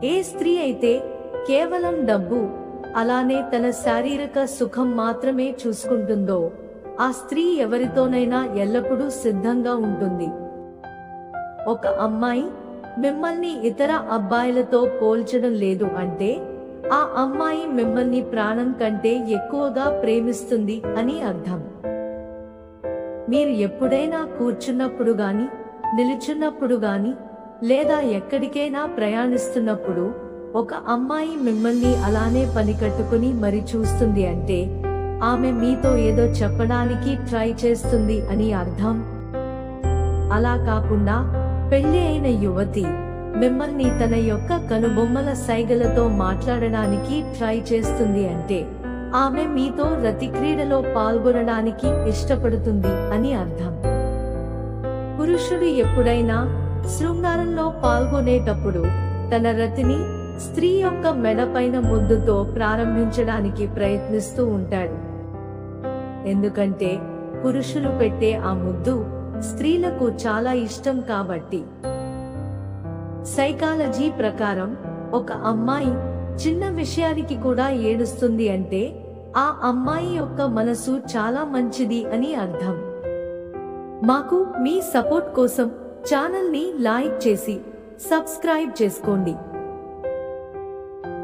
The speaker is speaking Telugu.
ఏ స్త్రీ అయితే కేవలం డబ్బు అలానే తన శారీరక సుఖం మాత్రమే చూసుకుంటుందో ఆ స్త్రీ ఎవరితోనైనా ఎల్లప్పుడూ సిద్ధంగా ఉంటుంది. ఒక అమ్మాయి మిమ్మల్ని ఇతర అబ్బాయిలతో పోల్చడం లేదు అంటే ఆ అమ్మాయి మిమ్మల్ని ప్రాణం కంటే ఎక్కువగా ప్రేమిస్తుంది అని అర్థం. మీరు ఎప్పుడైనా కూర్చున్నప్పుడు గాని, నిలుచున్నప్పుడు గాని, లేదా ఎక్కడికైనా ప్రయాణిస్తున్నప్పుడు ఒక అమ్మాయి మిమ్మల్ని అలానే పనికట్టుకుని మరి చూస్తుంది అంటే ఆమె మీతో ఏదో చెప్పడానికి ట్రై చేస్తుంది అని అర్థం. అలా కాకుండా పెళ్లి అయిన యువతి మిమ్మల్ని తన యొక్క కనుబొమ్మల సైగలతో మాట్లాడడానికి ట్రై చేస్తుంది అంటే ఆమె మీతో రతిక్రీడలో పాల్గొనడానికి ఇష్టపడుతుంది అని అర్థం. పురుషుడు ఎప్పుడైనా శృంగారంలో పాల్గొనేటప్పుడు తన రతిని స్త్రీ యొక్క మెడపైన ముద్దుతో ప్రారంభించడానికి ప్రయత్నిస్తూ ఉంటాడు. ఎందుకంటే పురుషులు పెట్టే ఆ ముద్దు స్త్రీలకు చాలా ఇష్టం కాబట్టి. సైకాలజీ ప్రకారం ఒక అమ్మాయి చిన్న విషయానికి కూడా ఏడుస్తుంది అంటే ఆ అమ్మాయి యొక్క మనసు చాలా మంచిది అని అర్థం. మాకు మీ సపోర్ట్ కోసం ఛానల్ ని లైక్ చేసి సబ్స్క్రైబ్ చేసుకోండి.